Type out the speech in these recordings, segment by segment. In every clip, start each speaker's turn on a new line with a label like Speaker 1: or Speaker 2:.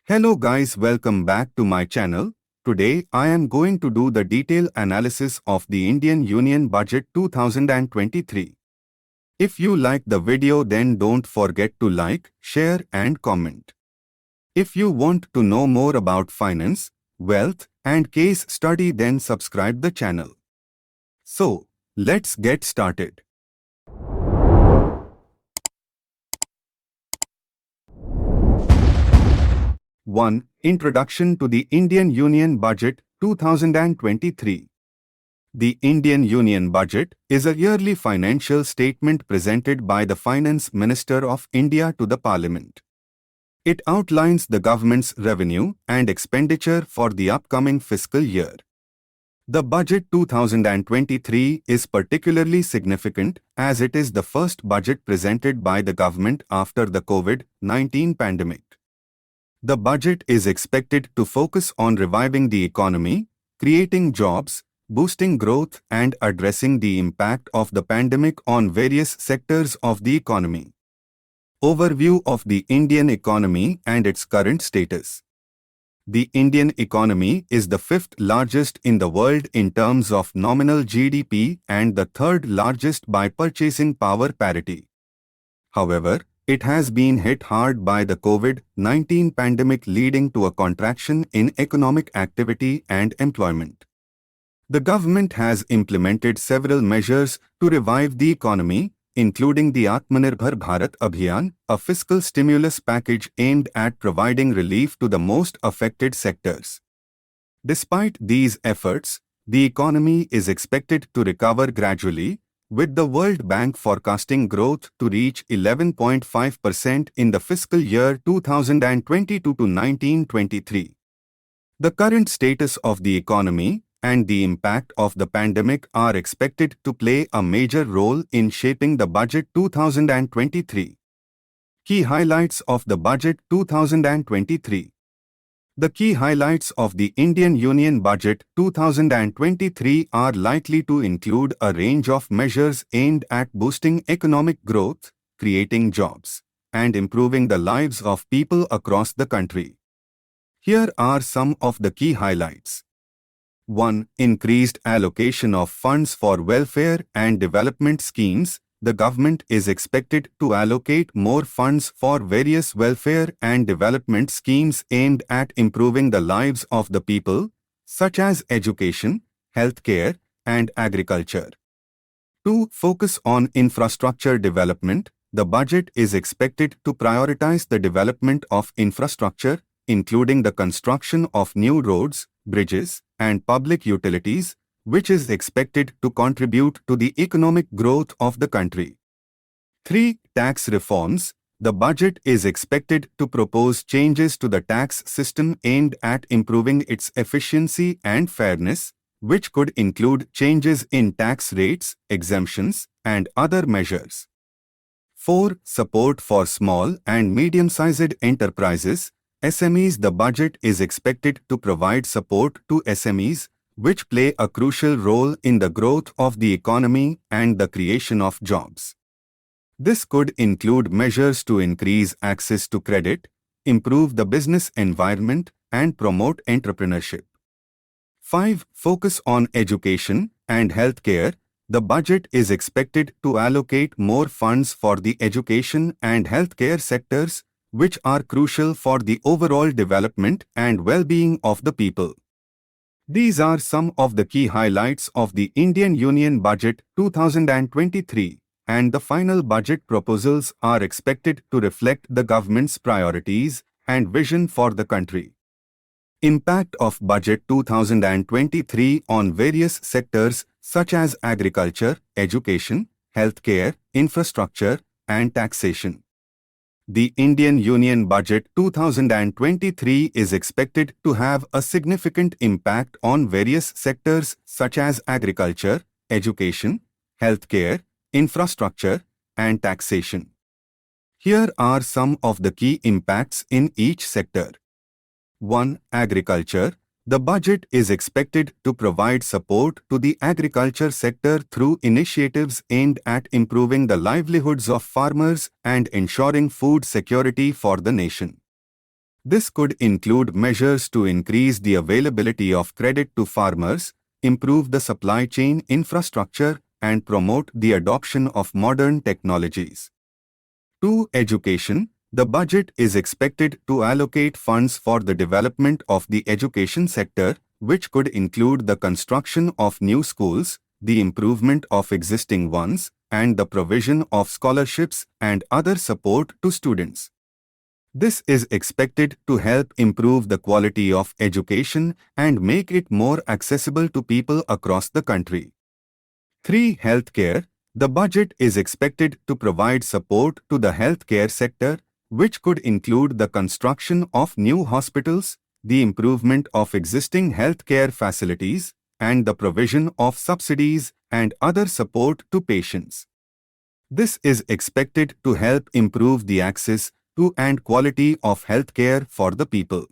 Speaker 1: Hello guys, welcome back to my channel. Today I am going to do the detailed analysis of the Indian Union Budget 2023. If you like the video, then don't forget to like, share and comment. If you want to know more about finance, wealth and case study, then subscribe the channel. So, let's get started. 1. Introduction to the Indian Union Budget 2023. The Indian Union Budget is a yearly financial statement presented by the Finance Minister of India to the Parliament. It outlines the government's revenue and expenditure for the upcoming fiscal year. The Budget 2023 is particularly significant as it is the first budget presented by the government after the COVID-19 pandemic. The budget is expected to focus on reviving the economy, creating jobs, boosting growth and addressing the impact of the pandemic on various sectors of the economy. Overview of the Indian economy and its current status. The Indian economy is the fifth largest in the world in terms of nominal GDP and the third largest by purchasing power parity. However, it has been hit hard by the COVID-19 pandemic, leading to a contraction in economic activity and employment. The government has implemented several measures to revive the economy, including the Atmanirbhar Bharat Abhiyan, a fiscal stimulus package aimed at providing relief to the most affected sectors. Despite these efforts, the economy is expected to recover gradually, with the World Bank forecasting growth to reach 11.5% in the fiscal year 2022-19-23. The current status of the economy and the impact of the pandemic are expected to play a major role in shaping the Budget 2023. Key highlights of the Budget 2023. The key highlights of the Indian Union Budget 2023 are likely to include a range of measures aimed at boosting economic growth, creating jobs, and improving the lives of people across the country. Here are some of the key highlights. 1. Increased allocation of funds for welfare and development schemes. The government is expected to allocate more funds for various welfare and development schemes aimed at improving the lives of the people, such as education, healthcare, and agriculture. 2. Focus on infrastructure development. The budget is expected to prioritize the development of infrastructure, including the construction of new roads, bridges, and public utilities, which is expected to contribute to the economic growth of the country. 3. Tax reforms. The budget is expected to propose changes to the tax system aimed at improving its efficiency and fairness, which could include changes in tax rates, exemptions, and other measures. 4. Support for small and medium-sized enterprises, SMEs. The budget is expected to provide support to SMEs, which play a crucial role in the growth of the economy and the creation of jobs. This could include measures to increase access to credit, improve the business environment, and promote entrepreneurship. 5. Focus on education and healthcare. The budget is expected to allocate more funds for the education and healthcare sectors, which are crucial for the overall development and well-being of the people. These are some of the key highlights of the Indian Union Budget 2023, and the final budget proposals are expected to reflect the government's priorities and vision for the country. Impact of Budget 2023 on various sectors such as agriculture, education, healthcare, infrastructure, and taxation. The Indian Union Budget 2023 is expected to have a significant impact on various sectors such as agriculture, education, healthcare, infrastructure, and taxation. Here are some of the key impacts in each sector. 1. Agriculture. The budget is expected to provide support to the agriculture sector through initiatives aimed at improving the livelihoods of farmers and ensuring food security for the nation. This could include measures to increase the availability of credit to farmers, improve the supply chain infrastructure, and promote the adoption of modern technologies. 2. Education. The budget is expected to allocate funds for the development of the education sector, which could include the construction of new schools, the improvement of existing ones, and the provision of scholarships and other support to students. This is expected to help improve the quality of education and make it more accessible to people across the country. 3. Healthcare. The budget is expected to provide support to the healthcare sector, which could include the construction of new hospitals, the improvement of existing healthcare facilities, and the provision of subsidies and other support to patients. This is expected to help improve the access to and quality of healthcare for the people.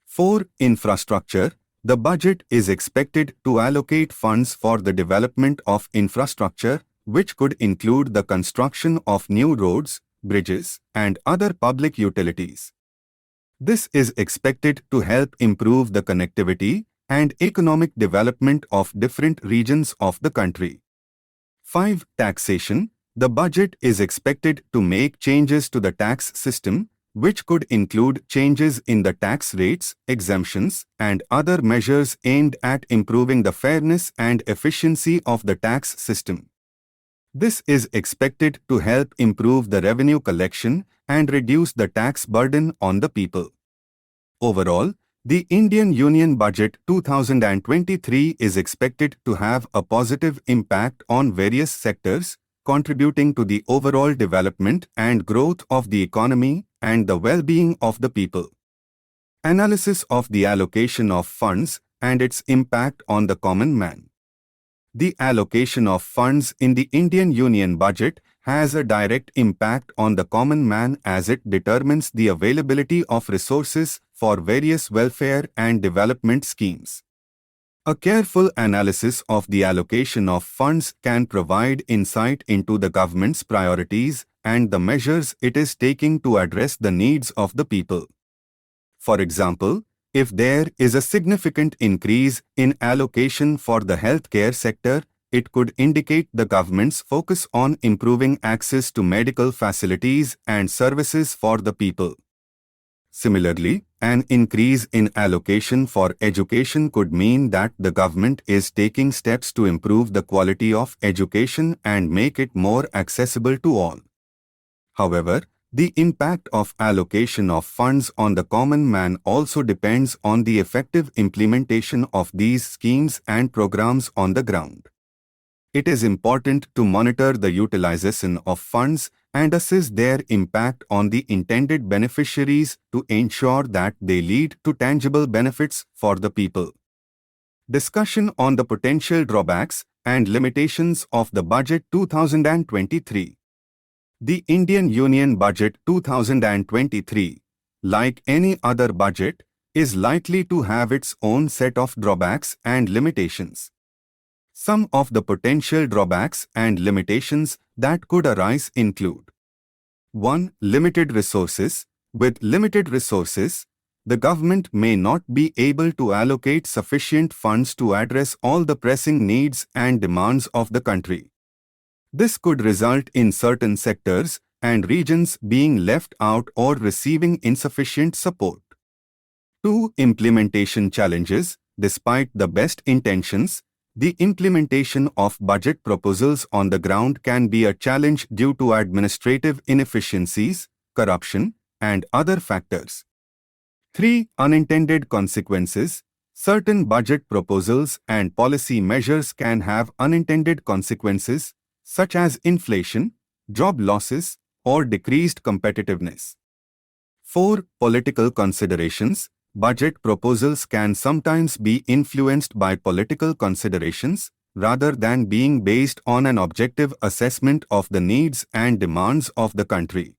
Speaker 1: 4. Infrastructure. The budget is expected to allocate funds for the development of infrastructure, which could include the construction of new roads, bridges, and other public utilities. This is expected to help improve the connectivity and economic development of different regions of the country. 5. Taxation. The budget is expected to make changes to the tax system, which could include changes in the tax rates, exemptions, and other measures aimed at improving the fairness and efficiency of the tax system. This is expected to help improve the revenue collection and reduce the tax burden on the people. Overall, the Indian Union Budget 2023 is expected to have a positive impact on various sectors, contributing to the overall development and growth of the economy and the well-being of the people. Analysis of the allocation of funds and its impact on the common man. The allocation of funds in the Indian Union Budget has a direct impact on the common man as it determines the availability of resources for various welfare and development schemes. A careful analysis of the allocation of funds can provide insight into the government's priorities and the measures it is taking to address the needs of the people. For example, if there is a significant increase in allocation for the healthcare sector, it could indicate the government's focus on improving access to medical facilities and services for the people. Similarly, an increase in allocation for education could mean that the government is taking steps to improve the quality of education and make it more accessible to all. However, the impact of allocation of funds on the common man also depends on the effective implementation of these schemes and programs on the ground. It is important to monitor the utilization of funds and assess their impact on the intended beneficiaries to ensure that they lead to tangible benefits for the people. Discussion on the potential drawbacks and limitations of the Budget 2023. The Indian Union Budget 2023, like any other budget, is likely to have its own set of drawbacks and limitations. Some of the potential drawbacks and limitations that could arise include: 1. Limited resources. With limited resources, the government may not be able to allocate sufficient funds to address all the pressing needs and demands of the country. This could result in certain sectors and regions being left out or receiving insufficient support. 2. Implementation challenges. Despite the best intentions, the implementation of budget proposals on the ground can be a challenge due to administrative inefficiencies, corruption, and other factors. 3. Unintended consequences. Certain budget proposals and policy measures can have unintended consequences, such as inflation, job losses, or decreased competitiveness. 4. Political considerations. Budget proposals can sometimes be influenced by political considerations, rather than being based on an objective assessment of the needs and demands of the country.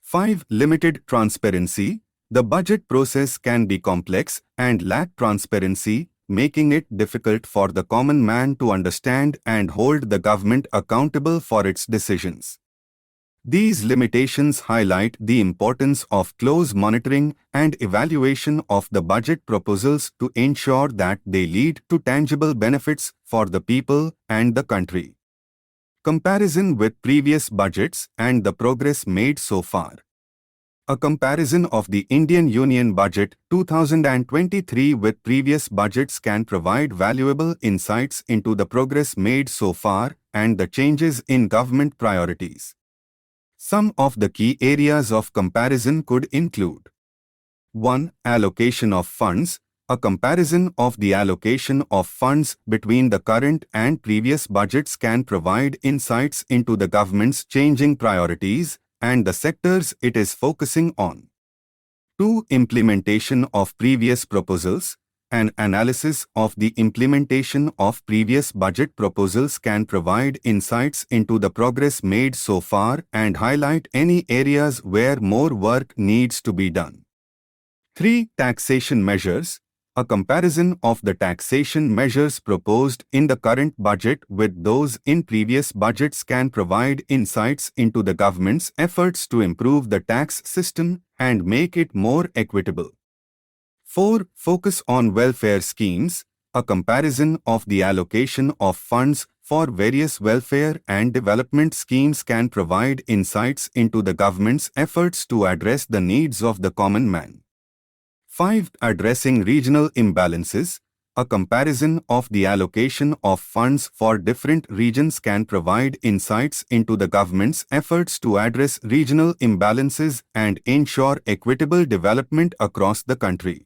Speaker 1: 5. Limited transparency. The budget process can be complex and lack transparency, making it difficult for the common man to understand and hold the government accountable for its decisions. These limitations highlight the importance of close monitoring and evaluation of the budget proposals to ensure that they lead to tangible benefits for the people and the country. Comparison with previous budgets and the progress made so far. A comparison of the Indian Union Budget 2023 with previous budgets can provide valuable insights into the progress made so far and the changes in government priorities. Some of the key areas of comparison could include 1. Allocation of funds. A comparison of the allocation of funds between the current and previous budgets can provide insights into the government's changing priorities and the sectors it is focusing on. 2. Implementation of previous proposals. An analysis of the implementation of previous budget proposals can provide insights into the progress made so far and highlight any areas where more work needs to be done. 3. Taxation measures. A comparison of the taxation measures proposed in the current budget with those in previous budgets can provide insights into the government's efforts to improve the tax system and make it more equitable. 4. Focus on welfare schemes. A comparison of the allocation of funds for various welfare and development schemes can provide insights into the government's efforts to address the needs of the common man. 5. Addressing regional imbalances. A comparison of the allocation of funds for different regions can provide insights into the government's efforts to address regional imbalances and ensure equitable development across the country.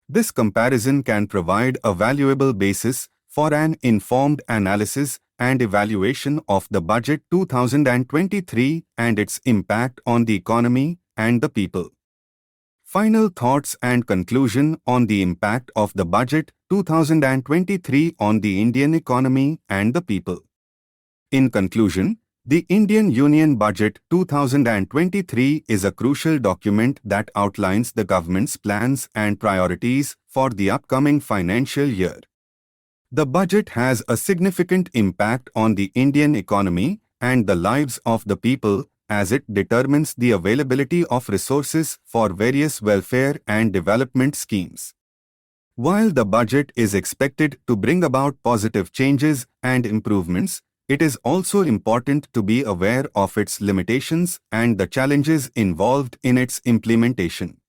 Speaker 1: This comparison can provide a valuable basis for an informed analysis and evaluation of the Budget 2023 and its impact on the economy and the people. Final thoughts and conclusion on the impact of the Budget 2023 on the Indian economy and the people. In conclusion, the Indian Union Budget 2023 is a crucial document that outlines the government's plans and priorities for the upcoming financial year. The budget has a significant impact on the Indian economy and the lives of the people as it determines the availability of resources for various welfare and development schemes. While the budget is expected to bring about positive changes and improvements, it is also important to be aware of its limitations and the challenges involved in its implementation.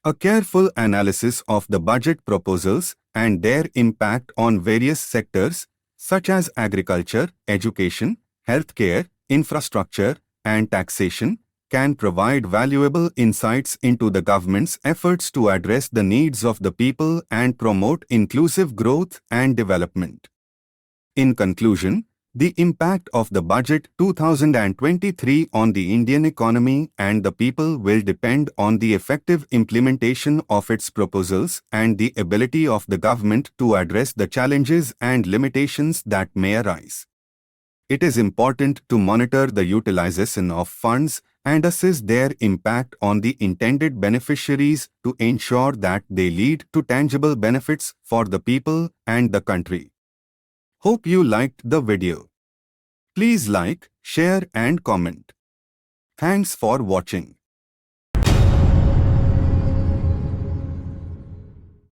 Speaker 1: A careful analysis of the budget proposals and their impact on various sectors, such as agriculture, education, healthcare, infrastructure, and taxation, can provide valuable insights into the government's efforts to address the needs of the people and promote inclusive growth and development. In conclusion, the impact of the Budget 2023 on the Indian economy and the people will depend on the effective implementation of its proposals and the ability of the government to address the challenges and limitations that may arise. It is important to monitor the utilization of funds and assess their impact on the intended beneficiaries to ensure that they lead to tangible benefits for the people and the country. Hope you liked the video. Please like, share and comment. Thanks for watching.